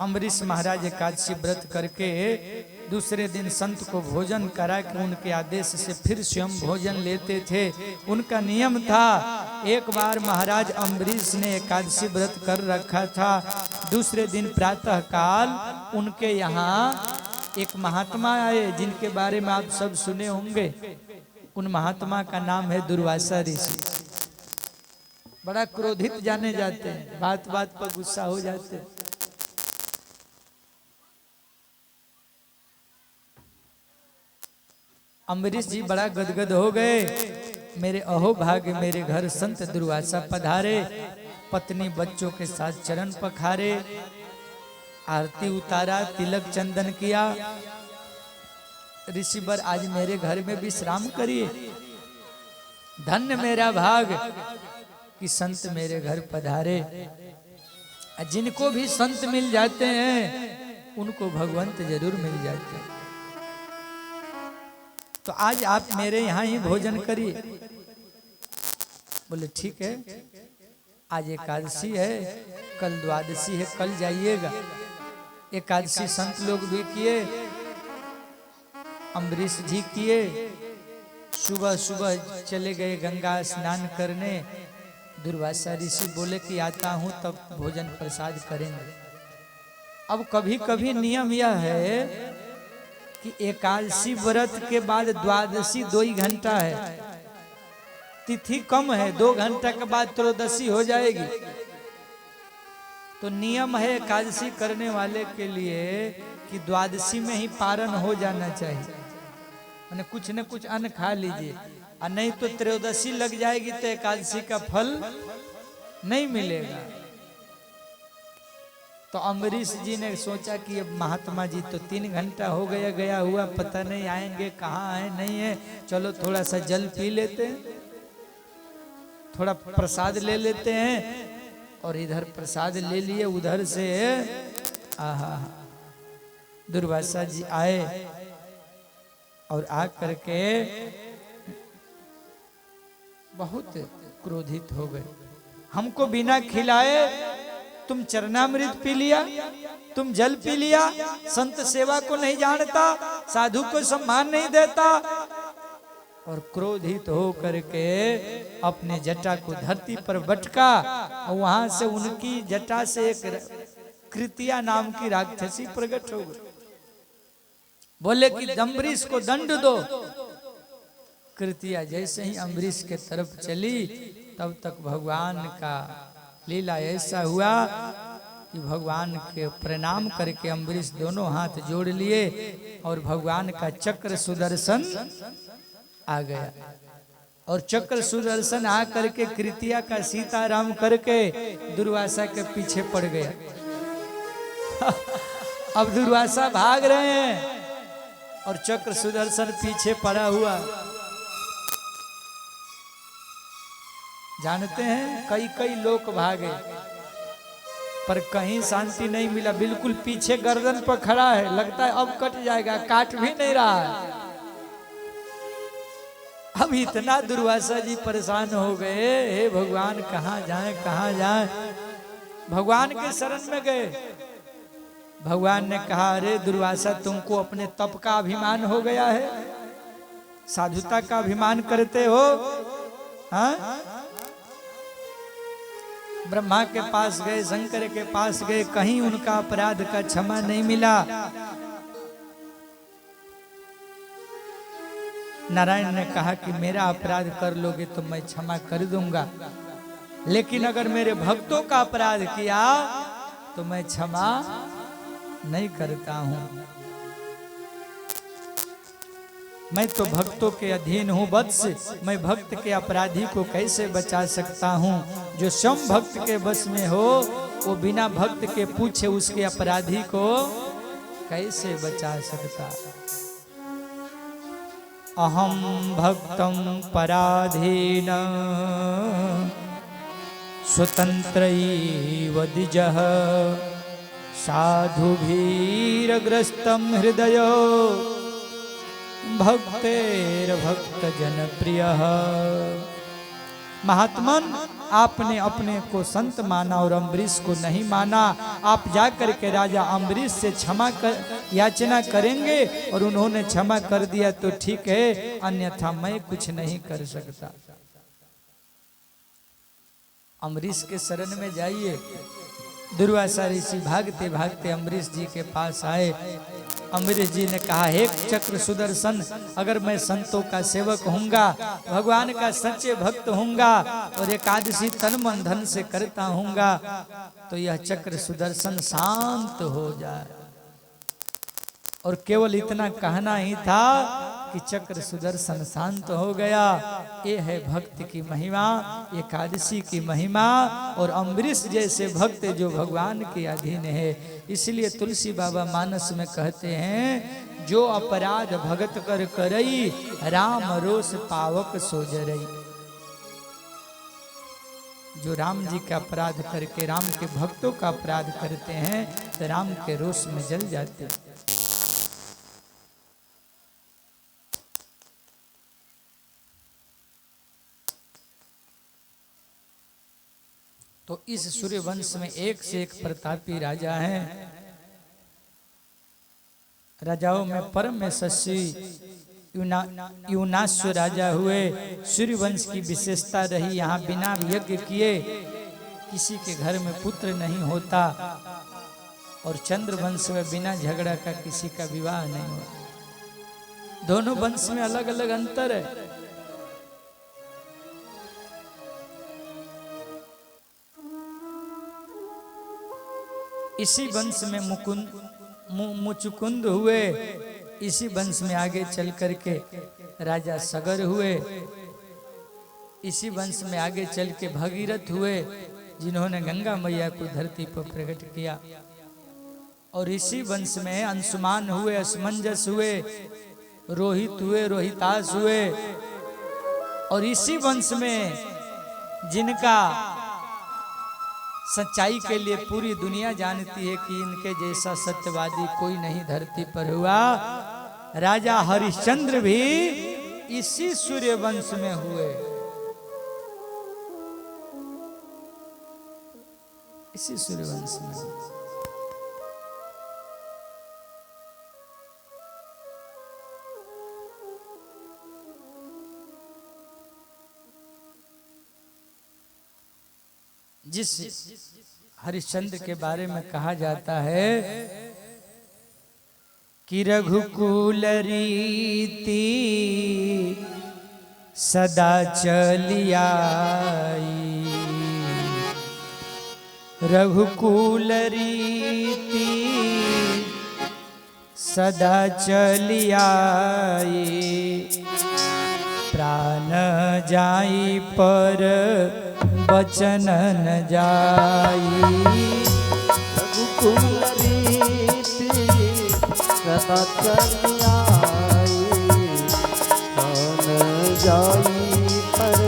अम्बरीश महाराज एकादशी व्रत करके दूसरे दिन संत को भोजन करा के उनके आदेश से फिर स्वयं भोजन लेते थे। उनका नियम था, एक बार महाराज अम्बरीश ने एकादशी व्रत कर रखा था, दूसरे दिन प्रातः काल उनके यहाँ एक महात्मा आए जिनके बारे में आप सब सुने होंगे। उन महात्मा का नाम है दुर्वासा ऋषि। बड़ा क्रोधित जाने जाते हैं, बात बात पर गुस्सा हो जाते हैं। अम्बरीश जी बड़ा गदगद हो गए, मेरे अहो भाग्य, मेरे घर संत दुर्वासा पधारे, पत्नी बच्चों के साथ चरण पखारे, आरती उतारा, तिलक चंदन किया। ऋषिवर आज मेरे घर में विश्राम करिए। धन्य मेरा भाग कि संत मेरे घर पधारे। जिनको भी संत मिल जाते हैं उनको भगवंत जरूर मिल जाते हैं। तो आज आप मेरे यहाँ ही भोजन करिए। बोले ठीक है, आज एकादशी है, कल द्वादशी है, कल जाइएगा। एकादशी संत लोग भी किए, अम्बरीश जी किए। सुबह सुबह चले गए गंगा स्नान करने। दुर्वासा ऋषि बोले कि आता हूं तब भोजन प्रसाद करेंगे। अब कभी कभी नियम यह है कि एकादशी व्रत के बाद द्वादशी 2 ही घंटा है, तिथि कम है, 2 घंटा के बाद त्रयोदशी हो जाएगी। तो नियम है एकादशी करने वाले के लिए कि द्वादशी में ही पारण हो जाना चाहिए, मैंने कुछ न कुछ अन्न खा लीजिए, और नहीं तो त्रयोदशी लग जाएगी तो एकादशी का फल नहीं मिलेगा। तो अम्बरीश जी ने सोचा कि अब महात्मा जी तो 3 घंटा हो गया गया हुआ, पता नहीं आएंगे, कहाँ है नहीं है, चलो थोड़ा सा जल पी लेते हैं, थोड़ा प्रसाद ले लेते हैं। और इधर प्रसाद ले लिए, उधर से आहा दुर्वासा जी आए और आ करके बहुत क्रोधित हो गए। हमको बिना खिलाए तुम चरणामृत पी लिया, तुम जल पी लिया, संत सेवा को नहीं जानता, साधु को सम्मान नहीं देता। और क्रोधित हो करके अपने जटा को धरती पर बटका और वहां से उनकी जटा से एक कृतिया नाम की राक्षसी प्रकट हो गई। बोले कि अम्बरीश को दंड दो। कृतिया जैसे ही अम्बरीश के तरफ चली तब तक भगवान का लीला ऐसा हुआ कि भगवान के प्रणाम करके अम्बरीश दोनों हाथ जोड़ लिए और भगवान का चक्र सुदर्शन आ गया। और चक्र सुदर्शन आ करके कृतिया का सीताराम करके दुर्वासा के पीछे पड़ गया। अब दुर्वासा भाग रहे हैं और चक्र सुदर्शन पीछे पड़ा हुआ। जानते हैं कई कई लोग भागे पर कहीं शांति नहीं मिला, बिल्कुल पीछे गर्दन पर खड़ा है, लगता है अब कट जाएगा, काट भी नहीं रहा है। अब इतना दुर्वासा जी परेशान हो गए, हे भगवान कहाँ जाएं कहाँ जाएं। भगवान के शरण में गए। भगवान ने कहा, अरे दुर्वासा तुमको अपने तप का अभिमान हो गया है, साधुता का अभिमान करते हो। हाँ? ब्रह्मा के पास गए, शंकर के पास गए, कहीं उनका अपराध का क्षमा नहीं मिला। नारायण ने कहा कि मेरा अपराध कर लोगे तो मैं क्षमा कर दूंगा, लेकिन अगर मेरे भक्तों का अपराध किया तो मैं क्षमा नहीं करता हूं। मैं तो भक्तों के अधीन हूं वत्स, मैं भक्त के अपराधी को कैसे बचा सकता हूं। जो स्वयं भक्त के बस में हो वो बिना भक्त के पूछे उसके अपराधी को कैसे बचा सकता। अहम भक्तं पराधीन स्वतंत्रैव द्विजः साधुभिर्ग्रस्तं हृदयो भक्तेर्भक्तजनप्रियः। महात्मन आपने अपने को संत माना और अम्बरीश को नहीं माना। आप जाकर के राजा अम्बरीश से क्षमा कर याचना करेंगे और उन्होंने क्षमा कर दिया तो ठीक है, अन्यथा मैं कुछ नहीं कर सकता। अम्बरीश के शरण में जाइए। दुर्वासा ऋषि भागते भागते अम्बरीश जी के पास आए। अम्बरीश जी ने कहा, हे चक्र सुदर्शन, अगर मैं संतों का सेवक हूँगा, भगवान का सच्चे भक्त हूँगा और एकादशी तन मन धन से करता हूँगा, तो यह चक्र सुदर्शन शांत हो जाए। और केवल इतना कहना ही था कि चक्र सुदर्शन शांत हो गया। ये है भक्त की महिमा, एकादशी की महिमा और अम्बरीश जैसे भक्त जो भगवान के अधीन है। इसलिए तुलसी बाबा मानस में कहते हैं, जो अपराध भगत कर करई, राम रोष पावक सो जरई। जो राम जी का अपराध करके राम के भक्तों का अपराध करते हैं तो राम के रोष में जल जाते। तो इस सूर्यवंश में एक से एक प्रतापी राजा हैं। राजाओं में परम यशस्वी यूनाश्व राजा हुए। सूर्यवंश की विशेषता रही, यहाँ बिना यज्ञ किए किसी के घर में पुत्र नहीं होता और चंद्रवंश में बिना झगड़ा का किसी का विवाह नहीं होता। दोनों वंश में अलग अलग अंतर है। इसी वंश में मुचुकुंद हुए। इसी वंश में आगे चल करके राजा सगर हुए। इसी वंश में आगे चल के भगीरथ हुए, जिन्होंने गंगा मैया को धरती पर प्रकट किया। और इसी वंश में अंशुमान हुए, असमंजस हुए, रोहित हुए, रोहितास हुए। और इसी वंश में जिनका सच्चाई के लिए पूरी दुनिया जानती है कि इनके जैसा सत्यवादी कोई नहीं धरती पर हुआ, राजा हरिश्चंद्र भी इसी सूर्यवंश में हुए। इसी सूर्यवंश में हुए। जिस हरिश्चंद्र के बारे में कहा जाता है कि रघुकुल रीति सदा चली आई, रघुकुल रीति सदा चली आई, प्राण जाई पर वचन न जाई, रघुकुल रीति सदा चली आई, प्राण जाई पर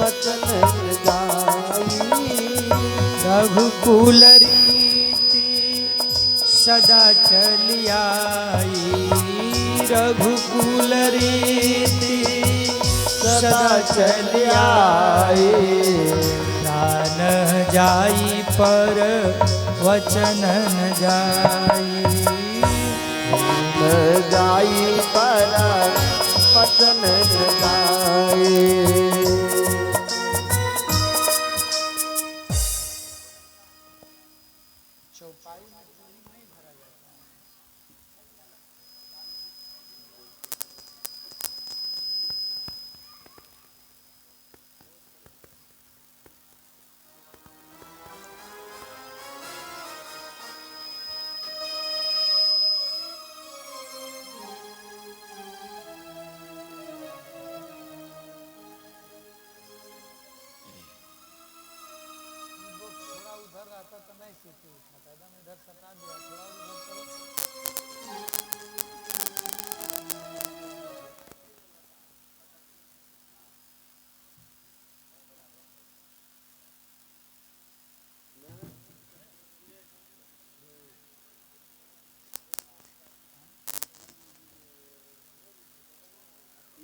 वचन न जाई, रघुकुल रीति सदा चली आई, रघुकुल रीति सदा चली आई, प्राण जाई पर वचन न जाई, न जाई पर वचन न जाई।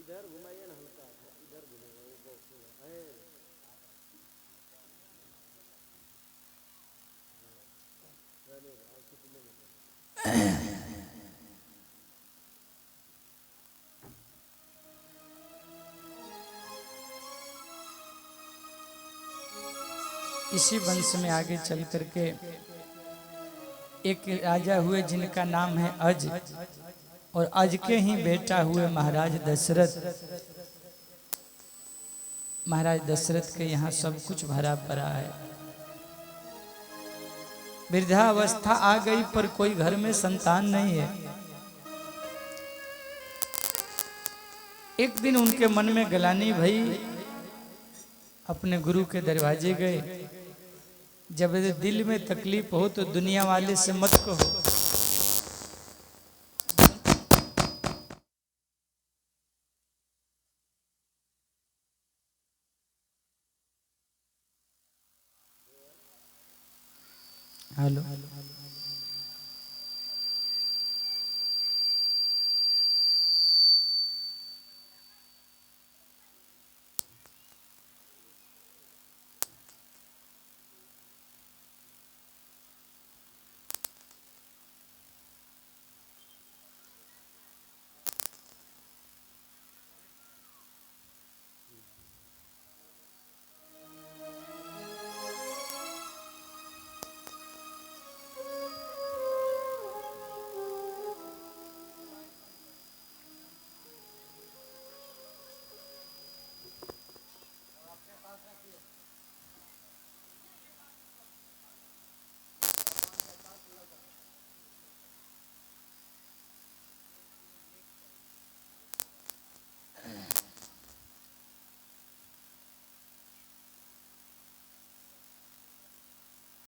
इधर घुमाइए ना हल्का, इधर घुमाइए। इसी वंश में आगे चल करके एक राजा हुए जिनका नाम है अज, और अज के ही बेटा हुए महाराज दशरथ। महाराज दशरथ के यहाँ सब कुछ भरा पड़ा है। वृद्धावस्था आ गई पर कोई घर में संतान नहीं है। एक दिन उनके मन में गलानी भई, अपने गुरु के दरवाजे गए। जब दिल में तकलीफ हो तो दुनिया वाले से मत कहो। हेलो।